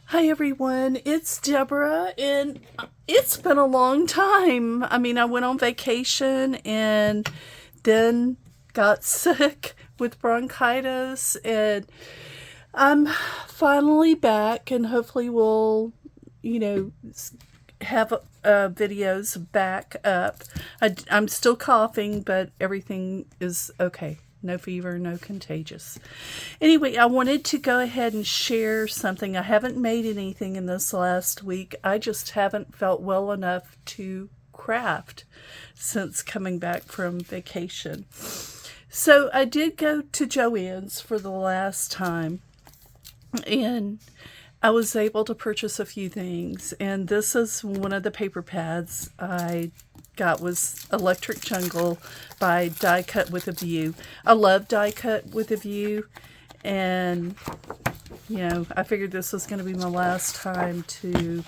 Hi everyone, it's Deborah, and it's been a long time. I mean, I went on vacation and then got sick with bronchitis, and I'm finally back, and hopefully we'll, you know, have videos back up. I'm still coughing, but everything is okay. No fever, no contagious. Anyway, I wanted to go ahead and share something. I haven't made anything in this last week. I just haven't felt well enough to craft since coming back from vacation. So I did go to JoAnns for the last time, and I was able to purchase a few things. And this is one of the paper pads I got, was Electric Jungle by Die Cut with a View. I love Die Cut with a View, and I figured this was going to be my last time to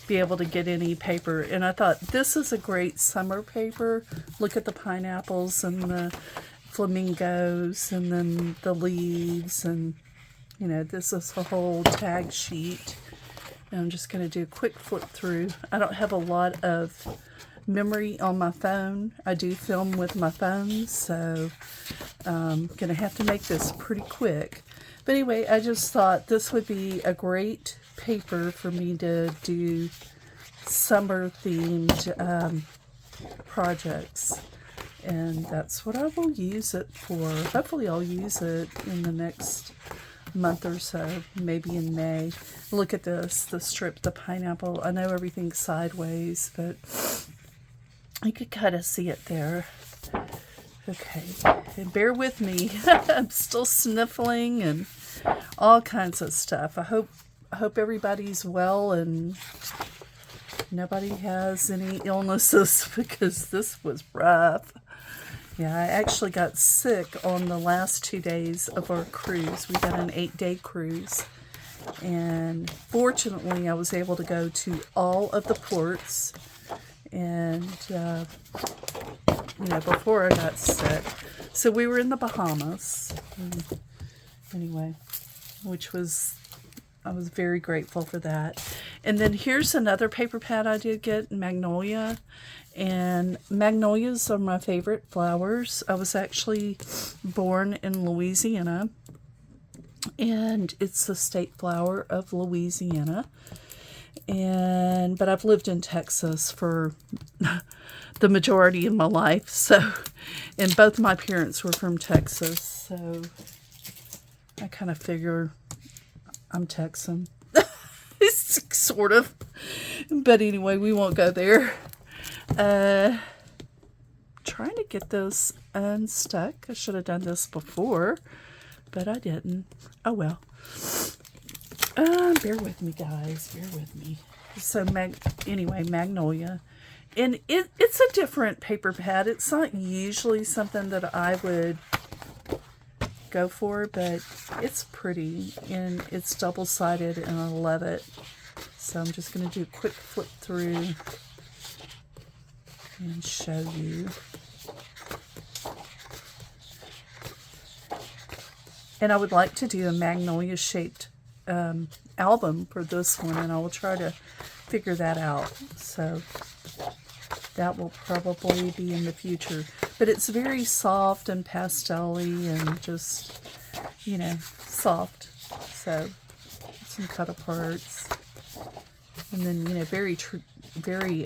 be able to get any paper, and I thought this is a great summer paper. Look at the pineapples and the flamingos and then the leaves, and this is a whole tag sheet. And I'm just going to do a quick flip through. I don't have a lot of memory on my phone. I do film with my phone, so I'm going to have to make this pretty quick. But anyway, I just thought this would be a great paper for me to do summer-themed projects. And that's what I will use it for. Hopefully I'll use it in the next month or so, maybe in May. Look at this, the strip, the pineapple. I know everything's sideways, but you could kind of see it there. Okay, and bear with me. I'm still sniffling and all kinds of stuff. I hope everybody's well and nobody has any illnesses, because this was rough. Yeah, I actually got sick on the last 2 days of our cruise. We got an 8-day cruise, and fortunately I was able to go to all of the ports. And before I got sick, so we were in the Bahamas. Anyway, I was very grateful for that. And then here's another paper pad I did get, Magnolia. And magnolias are my favorite flowers. I was actually born in Louisiana, and it's the state flower of Louisiana. But I've lived in Texas for the majority of my life, and both my parents were from Texas, so I kind of figure I'm Texan. Sort of. But anyway, we won't go there. Trying to get this unstuck. I should have done this before, but I didn't. Oh well. Bear with me, guys. Bear with me. So, anyway, Magnolia. And it's a different paper pad. It's not usually something that I would go for, but it's pretty, and it's double-sided, and I love it. So I'm just going to do a quick flip through and show you. And I would like to do a magnolia-shaped album for this one, and I will try to figure that out. So that will probably be in the future. But it's very soft and pastel-y and just, soft. So some cut aparts. And then, very,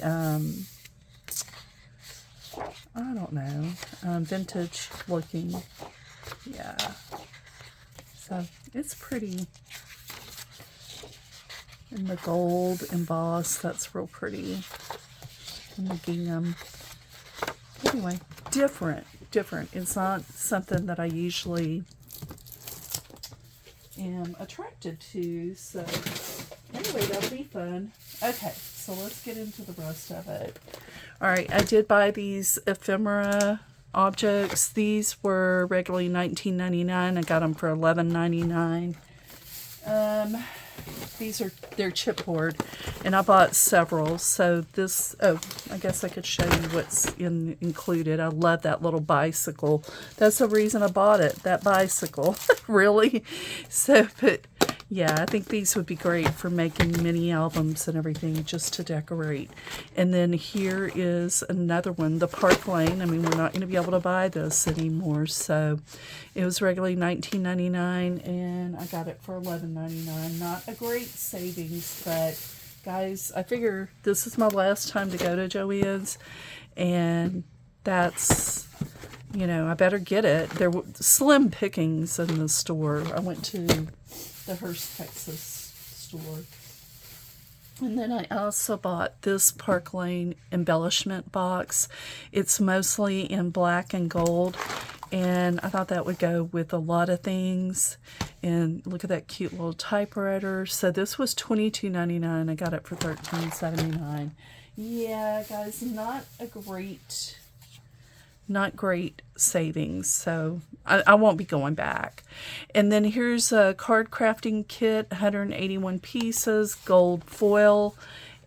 I don't know, vintage looking. Yeah. So it's pretty. And the gold embossed, that's real pretty. And the gingham. Anyway, different. It's not something that I usually am attracted to. So anyway, that'll be fun. Okay, so let's get into the rest of it. All right, I did buy these ephemera objects. These were regularly $19.99. I got them for $11.99. They're chipboard, and I bought several. So this, I guess I could show you what's included. I love that little bicycle. That's the reason I bought it, that bicycle. Really. So, but Yeah, I think these would be great for making mini albums and everything just to decorate. And then here is another one, the Park Lane. I mean, we're not going to be able to buy this anymore, so it was regularly $19.99 and I got it for $11.99. Not a great savings, but guys, I figure this is my last time to go to JoAnns, and that's, you know, I better get it. There were slim pickings in the store. I went to the Hearst, Texas store. And then I also bought this Park Lane embellishment box. It's mostly in black and gold, and I thought that would go with a lot of things. And look at that cute little typewriter. So this was $22.99. I got it for $13.79. Yeah, guys, not great savings, so I won't be going back. And then here's a card crafting kit, 181 pieces, gold foil,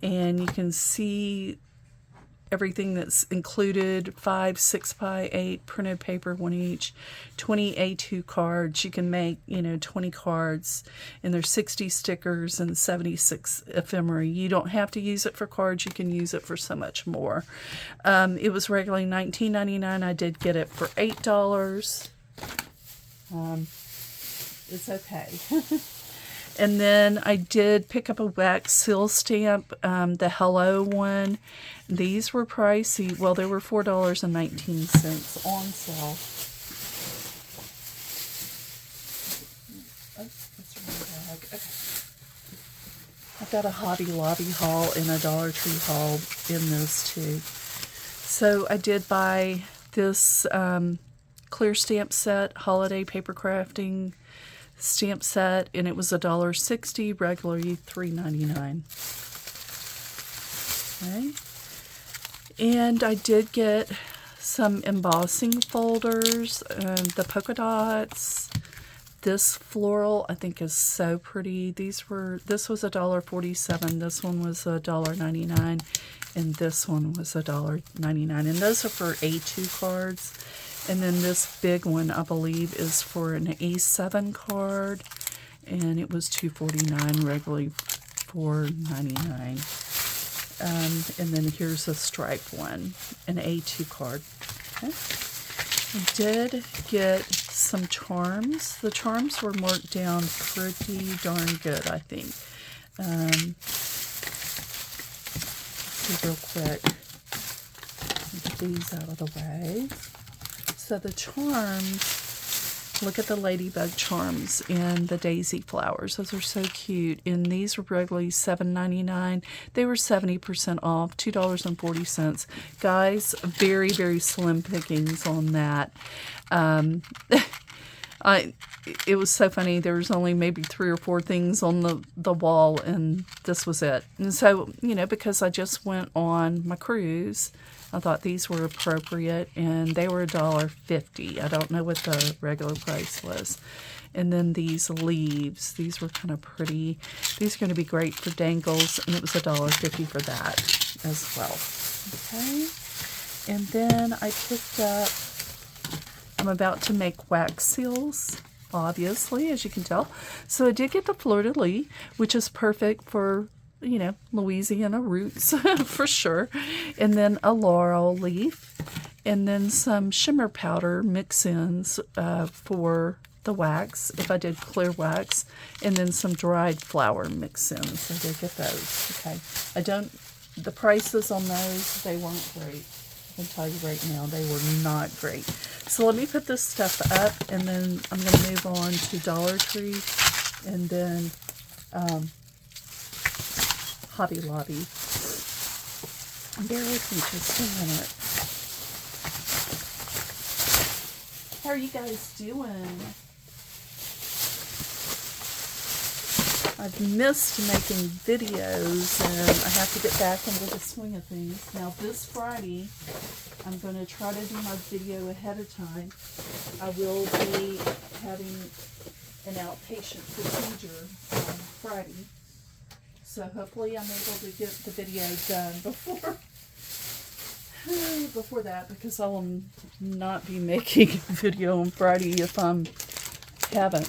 and you can see everything that's included: 5 6x8 printed paper, one each, 20 A2 cards. You can make, you know, 20 cards, and there's 60 stickers and 76 ephemera. You don't have to use it for cards. You can use it for so much more. It was regularly $19.99. I did get it for $8. It's okay. And then I did pick up a wax seal stamp, the Hello one. These were pricey. Well, they were $4.19 on sale. Oh, that's the wrong bag. Okay. I've got a Hobby Lobby haul and a Dollar Tree haul in this too. So I did buy this clear stamp set, holiday paper crafting stamp set, and it was $1.60, regularly $3.99. Okay. And I did get some embossing folders, the polka dots. This floral I think is so pretty. This was $1.47. This one was $1.99, and this one was $1.99. And those are for A2 cards. And then this big one, I believe, is for an A7 card, and it was $2.49, regularly $4.99. And then here's a striped one, an A2 card. Okay. I did get some charms. The charms were marked down pretty darn good, I think. Let's see real quick. Get these out of the way. So the charms, look at the ladybug charms and the daisy flowers. Those are so cute. And these were regularly $7.99. They were 70% off, $2.40. Guys, very, very slim pickings on that. It was so funny. There was only maybe 3 or 4 things on the wall, and this was it. And so, you know, because I just went on my cruise, I thought these were appropriate, and they were $1.50. I don't know what the regular price was. And then these leaves, these were kind of pretty. These are going to be great for dangles, and it was $1.50 for that as well. Okay. And then I picked up, I'm about to make wax seals, obviously, as you can tell. So I did get the fleur-de-lis, which is perfect for, you know, Louisiana roots for sure. And then a laurel leaf, and then some shimmer powder mix-ins for the wax, if I did clear wax, and then some dried flower mix-ins. I did get those. Okay. The prices on those, they weren't great. I can tell you right now, they were not great. So let me put this stuff up, and then I'm going to move on to Dollar Tree, and then Hobby Lobby. Bear with me just a minute. How are you guys doing? I've missed making videos, and I have to get back into the swing of things. Now this Friday, I'm going to try to do my video ahead of time. I will be having an outpatient procedure on Friday. So hopefully I'm able to get the video done before that, because I will not be making a video on Friday if I haven't.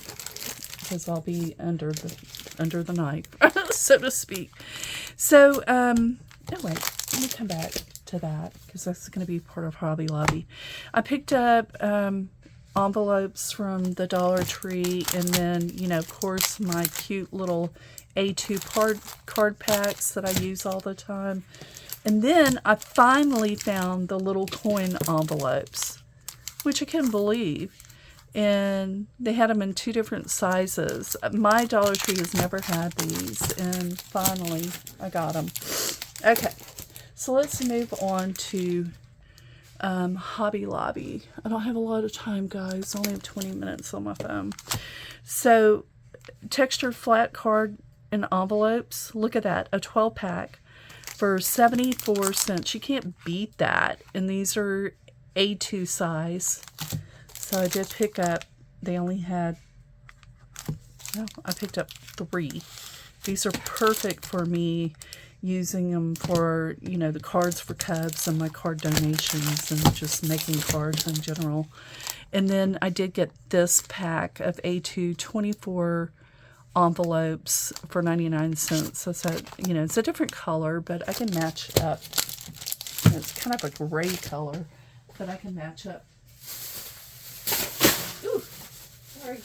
because I'll be under the knife, so to speak. So, oh wait, let me come back to that because that's going to be part of Hobby Lobby. I picked up envelopes from the Dollar Tree, and then, you know, of course, my cute little A2 card packs that I use all the time. And then I finally found the little coin envelopes, which I couldn't believe. And they had them in 2 different sizes. My Dollar Tree has never had these, and finally I got them. Okay, so let's move on to Hobby Lobby. I don't have a lot of time, guys. I only have 20 minutes on my phone. So, textured flat card and envelopes. Look at that, a 12-pack for 74 cents. You can't beat that. And these are A2 size. So I did pick up, they only had, no, I picked up 3. These are perfect for me, using them for, you know, the cards for Cubs and my card donations and just making cards in general. And then I did get this pack of A2 24 envelopes for 99 cents. So it's a, you know, it's a different color, but I can match up. It's kind of a gray color, but I can match up. Ooh, sorry.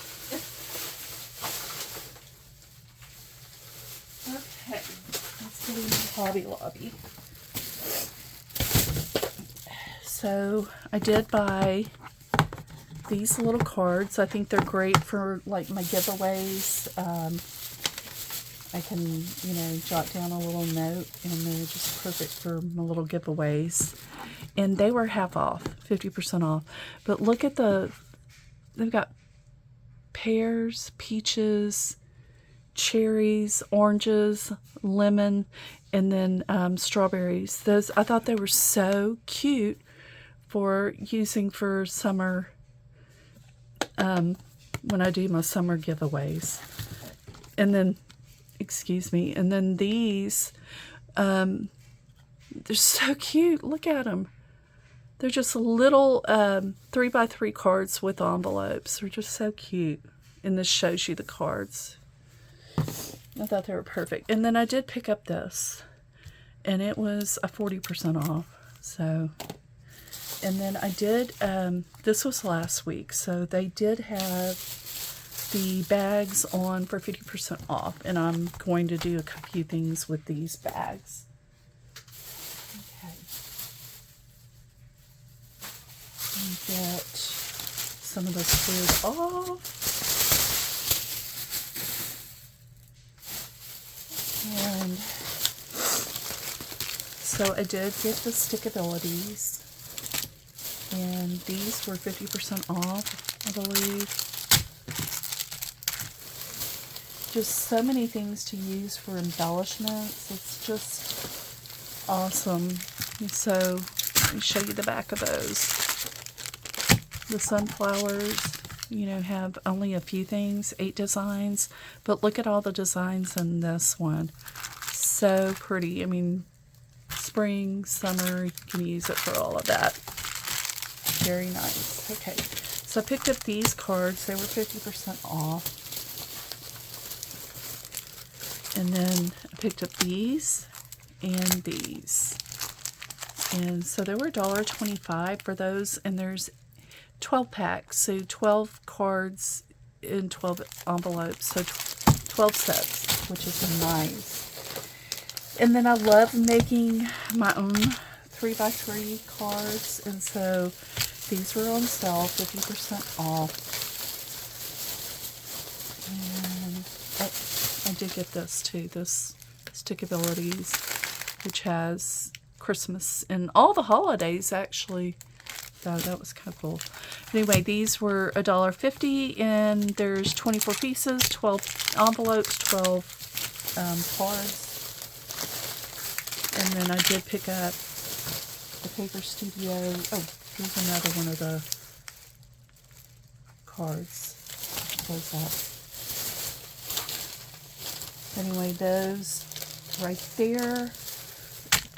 Okay, let's get into Hobby Lobby. So I did buy these little cards. I think they're great for like my giveaways. I can, you know, jot down a little note, and they're just perfect for my little giveaways. And they were half off, 50% off. But look at they've got pears, peaches, cherries, oranges, lemon, and then strawberries. Those, I thought they were so cute for using for summer, when I do my summer giveaways. And then, excuse me, and then these, they're so cute. Look at them. They're just little 3x3 cards with envelopes. They're just so cute. And this shows you the cards. I thought they were perfect. And then I did pick up this, and it was a 40% off. So, and then I did, this was last week, so they did have the bags on for 50% off, and I'm going to do a few things with these bags. Okay. And get some of the squares off. And so I did get the stickabilities, and these were 50% off, I believe. Just so many things to use for embellishments. It's just awesome. And so let me show you the back of those. The sunflowers, you know, have only a few things, 8 designs, but look at all the designs in this one. So pretty. I mean, spring, summer, you can use it for all of that. Very nice. Okay, so I picked up these cards. They were 50% off. And then I picked up these and these. And so they were $1.25 for those, and there's 12 packs, so 12 cards in 12 envelopes, so 12 sets, which is nice. And then I love making my own 3x3 cards, and so these were on sale, 50% off. And I did get this too, this Stickabilities, which has Christmas and all the holidays actually. So that was kind of cool. Anyway, these were $1.50, and there's 24 pieces, 12 envelopes, 12 cards. And then I did pick up the Paper Studio. Oh, here's another one of the cards. Close that. Anyway, those right there.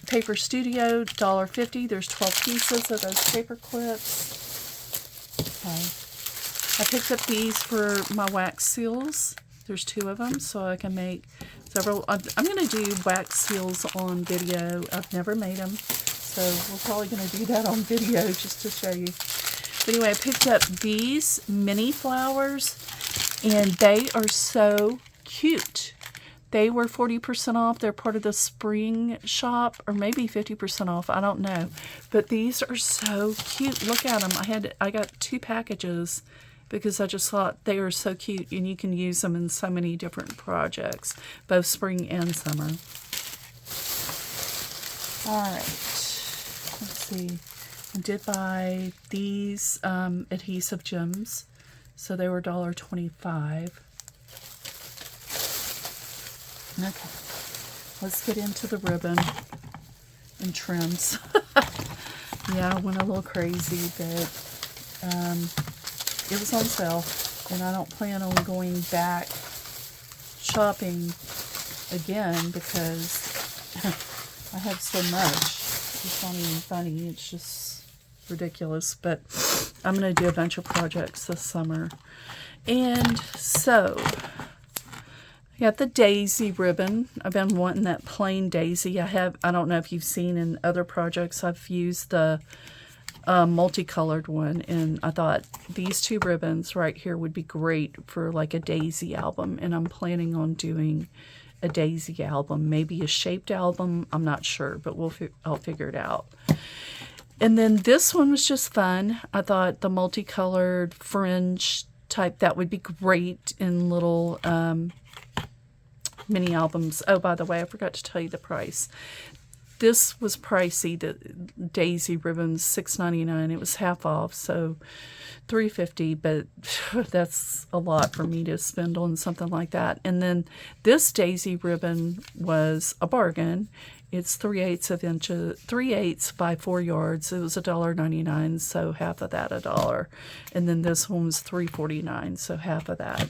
Paper Studio, $1.50. There's 12 pieces of those paper clips. Okay. I picked up these for my wax seals. There's 2 of them, so I can make several. I'm going to do wax seals on video. I've never made them, so we're probably going to do that on video just to show you. But anyway, I picked up these mini flowers, and they are so cute. They were 40% off. They're part of the spring shop, or maybe 50% off. I don't know. But these are so cute. Look at them. I got 2 packages because I just thought they are so cute, and you can use them in so many different projects, both spring and summer. All right. Let's see. I did buy these adhesive gems. So they were $1.25. Okay, let's get into the ribbon and trims. Yeah, I went a little crazy, but it was on sale, and I don't plan on going back shopping again because I have so much. It's not even funny. It's just ridiculous, but I'm going to do a bunch of projects this summer. And so I got the daisy ribbon. I've been wanting that plain daisy. I don't know if you've seen in other projects, I've used the multicolored one, and I thought these 2 ribbons right here would be great for like a daisy album, and I'm planning on doing a daisy album, maybe a shaped album. I'm not sure, but I'll figure it out. And then this one was just fun. I thought the multicolored fringe type, that would be great in little mini albums. Oh, by the way, I forgot to tell you the price. This was pricey, the daisy ribbons, $6.99. It was half off, so $3.50, but that's a lot for me to spend on something like that. And then this daisy ribbon was a bargain. It's 3/8 by 4 yards. It was $1.99, so half of that $1. And then this one was $3.49, so half of that.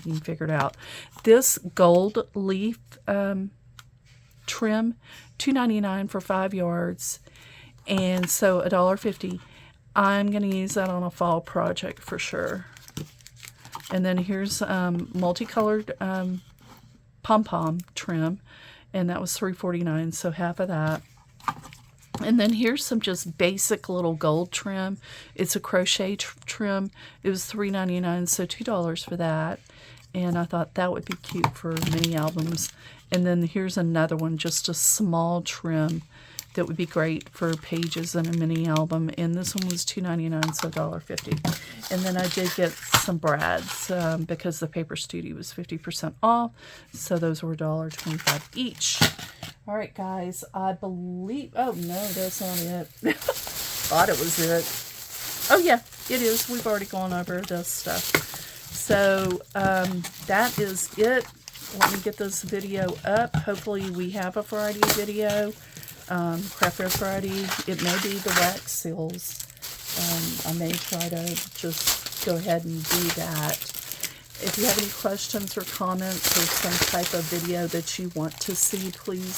You can figure it out. This gold leaf trim, $2.99 for 5 yards, and so $1.50. I'm going to use that on a fall project for sure. And then here's multicolored pom-pom trim, and that was $3.49, so half of that. And then here's some just basic little gold trim. It's a crochet trim. It was $3.99, so $2 for that. And I thought that would be cute for mini albums. And then here's another one, just a small trim that would be great for pages in a mini album. And this one was $2.99, so $1.50. And then I did get some brads because the Paper Studio was 50% off. So those were $1.25 each. All right, guys, I believe... Oh, no, that's not it. Thought it was it. Oh, yeah, it is. We've already gone over this stuff. So that is it. Let me get this video up. Hopefully we have a Friday video. Craft Fair Friday. It may be the wax seals. I may try to just go ahead and do that. If you have any questions or comments or some type of video that you want to see, please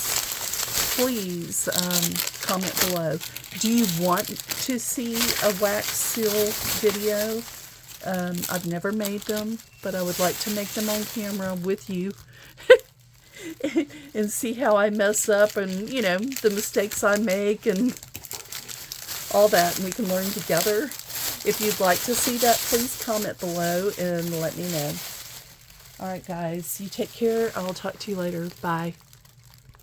comment below. Do you want to see a wax seal video? I've never made them, but I would like to make them on camera with you and see how I mess up and, you know, the mistakes I make and all that, and we can learn together. If you'd like to see that, please comment below and let me know. All right, guys, you take care. I'll talk to you later. Bye.